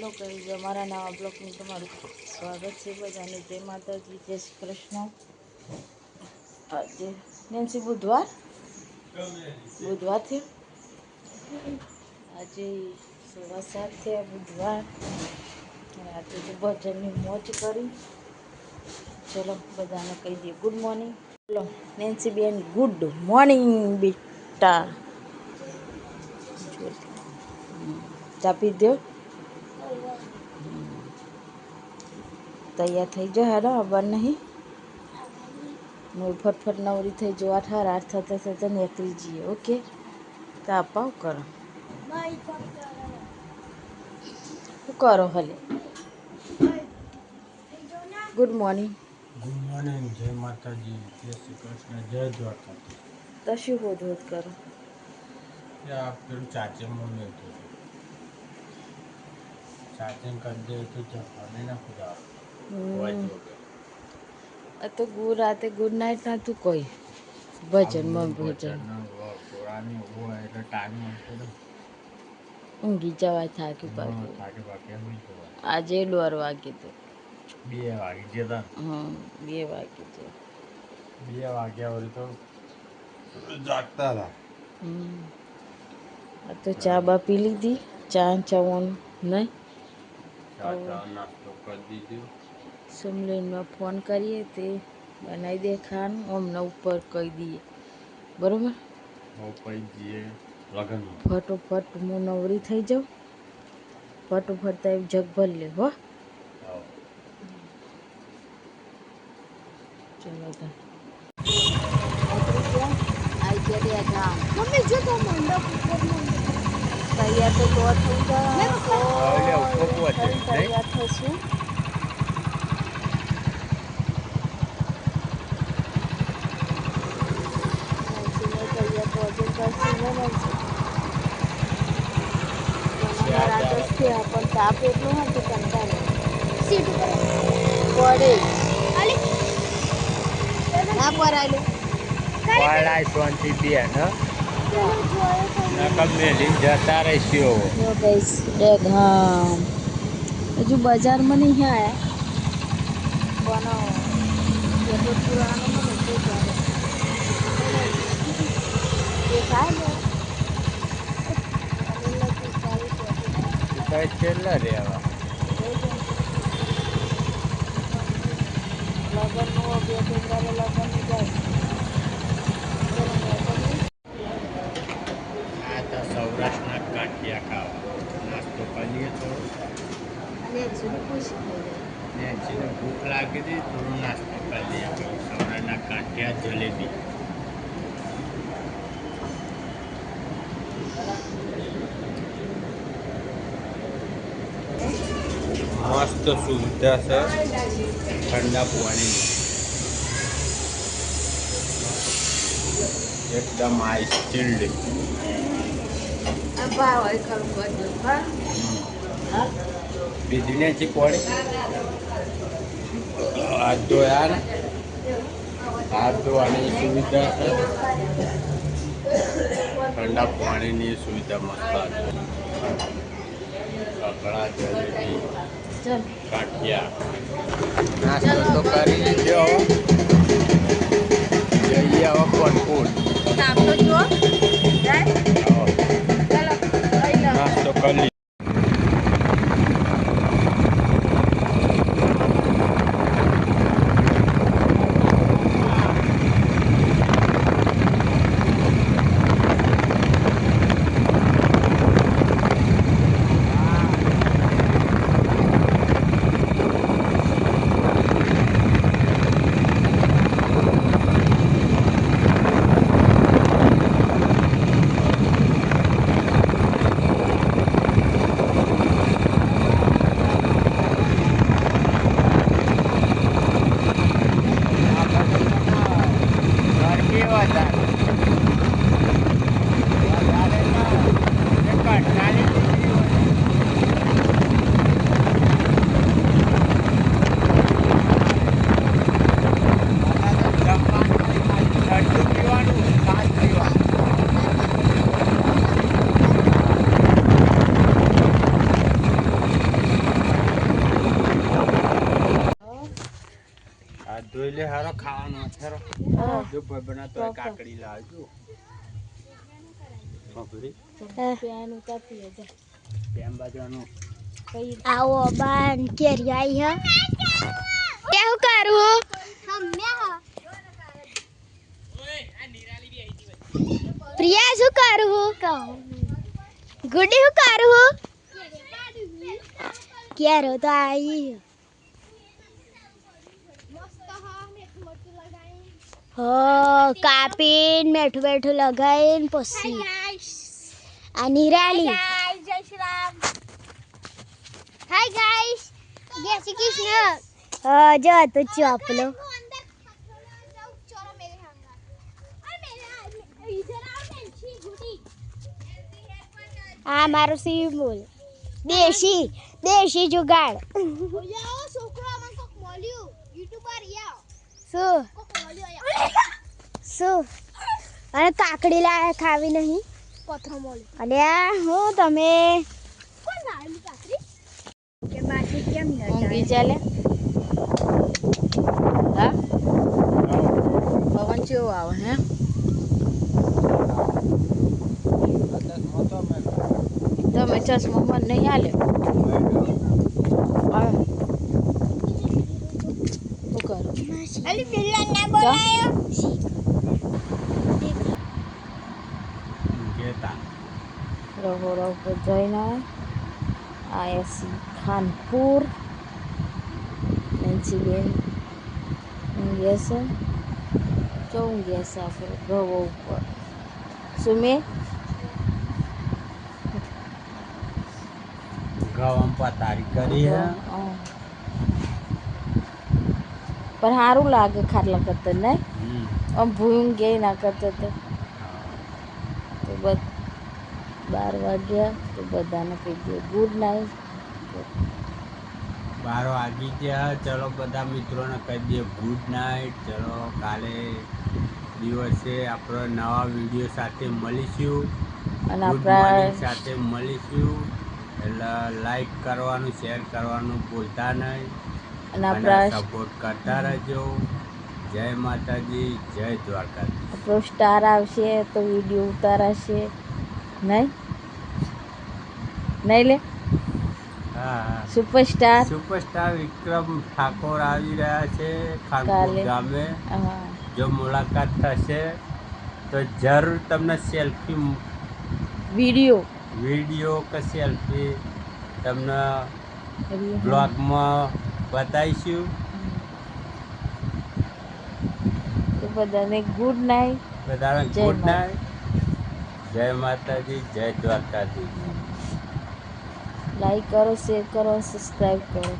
Hello guys, અમારા નવા બ્લોગમાં તમારું સ્વાગત છે બધાને. જય માતાજી, જય શ્રી કૃષ્ણ. આજે નેન્સી બુધવાર થયો. આજે 7:15 થયા બુધવાર. અને આજે તો ભજનની મોજ કરી. ચલો બધાને કહી દઈએ ગુડ મોર્નિંગ. ચલો નેન્સી બેન ગુડ મોર્નિંગ બેટા. ચા પી દો. તૈયાર થઈ જાઓ. હેડો આবার નહીં. હું ફટફટ નવરી થઈ જાઉં. 8 થતા નીકળી જઈએ. ઓકે તો અપાવ કરો. શું કરો હલે? Good morning. Good morning. જય માતાજી, જય શ્રી કૃષ્ણ, જય દ્વારકાધીશ. તો શું હોદ કરો? પેલું ચાર્જિંગમાં મેળતું હતું. ચાર્જિંગ કરી દે તો જવાને ના પૂરા આ તો રાતે ગુડ નાઇટ ના તું કોઈ ભજનમાં ભજન પુરાની હોય એટલે ટાઈમ મળતો ને ઊંઘી જવાય. થાકી પાકી આજે 12 વાગે તો 2 વાગી ગયા. 2 વાગે છે. 2 વાગ્યા વળી તો જાગતા હતા. આ તો ચા બા પી લીધી. ચાવાનું નહીં. નાસ્તો કરી દીધો. સમલેનમાં ફોન કરીએ તે બનાવી દે ખાવાનું. અમને ઉપર કહી દઈએ બરાબર. ફટોફટ હું નવરી થઈ જાઉં. ફટોફટ તો જગ ભર લે હો. ચલો તો મમ્મી જો તો મંડપ તૈયાર તો થઈ જાય. તૈયાર થશું. પણ તાપ એટલું હોય તો કંટાળે. સીટ ઉપર પડે ના પરાય હજુ બજારમાં નહીં આવ્યા પણ પુરાણો છેલ્લા રહેવા લગ્નનું લગ્ન જાય. આ તો સૌરાષ્ટ્રના ગાંઠિયા ખાવા નાસ્તો કરીએ થોડો. નેન્સીને ભૂખ લાગી હતી, થોડો નાસ્તો કરી લઈએ. સૌરાષ્ટ્રના ગાંઠિયા જલેબી. મસ્ત સુવિધા છે ઠંડા પાણીની. એકદમ આઈસ ચિલ્ડ. બીજી ને ચીકવાડી હાથ ધોયા ને હાથ ધોવાની સુવિધા છે. ઠંડા પાણીની સુવિધા મસ્ત છે. કકડા જલેબી ગાંઠિયા નાસ્તો તો કરી લીધો. જઈએ હવે કોનપુર નાસ્તો કરી. જોઈ લે હારો ખાવાનો હારો હા. જો ભાઈ બનાતો હોય કાકડી લાવજો છોકરી પેન ઉતારતી હશે કેમ બાજુનું કઈ આવો બાન કેરી આઈ હે કેવું કરું પ્રિયા શું કરું ગુડી શું કરું કેરો તો આઈ હો કાપીને મેઠું બેઠું લગાવીને પછી આ નિરાલી જય શ્રી રામ હાય ગાઈસ જય શ્રી કૃષ્ણ જો તો ચોપલો આ મારો સિમ્બોલ દેશી દેશી જુગાડ શું અને કાકડી લાયા ખાવી નહીં પથરો મળ્યો અને આ હું તમે કે બાકી કેમ ઊંઘી ચાલે હા પવન કેવો આવે હે તમે ચશ્મા મને નહીં હાલે શું કરો અલી પેલા ના બોલાયો કેતા રહો રહો પર જઈને આયા સી ખાનપુર નેન્સીબેન ઊંઘ્યા છે જો ઊંઘ્યા છે આપણે ગવો ઉપર સુમે ગવમ પતારી કરી હે પણ સારું લાગે ખાટલા કરતા નહીં આમ ભૂંગ ગયા ના કરતા તો બસ 12 વાગ્યા તો બધાને કહી દે ગુડ નાઇટ 12 વાગી ગયા ચલો બધા મિત્રોને કહી દઈએ ગુડ નાઇટ ચલો કાલે દિવસે આપણે નવા વિડીયો સાથે મળીશું અને ગુડ મોર્નિંગ સાથે મળીશું એટલે લાઈક કરવાનું શેર કરવાનું ભૂલતા નહીં અને અને આપણા સપોર્ટ કરતા રહેજો જય માતાજી જય દ્વારકાધીશ આપણો સ્ટાર આવશે તો વિડીયો ઉતારાશે નહીં નહીં લે હા સુપરસ્ટાર સુપરસ્ટાર વિક્રમ ઠાકોર આવી રહ્યા છે ખાનપુર કાલે. ગામે હા જો મુલાકાત થશે તો જરૂર તમને સેલ્ફી વિડીયો કે સેલ્ફી તમને બ્લોગમાં બતાવીશું તો બધાને ગુડ નાઇટ બધાને જય ગુડ મા- નાઇટ જય માતાજી જય દ્વારકાધીશ લાઈક કરો શેર કરો સબસ્ક્રાઈબ કરો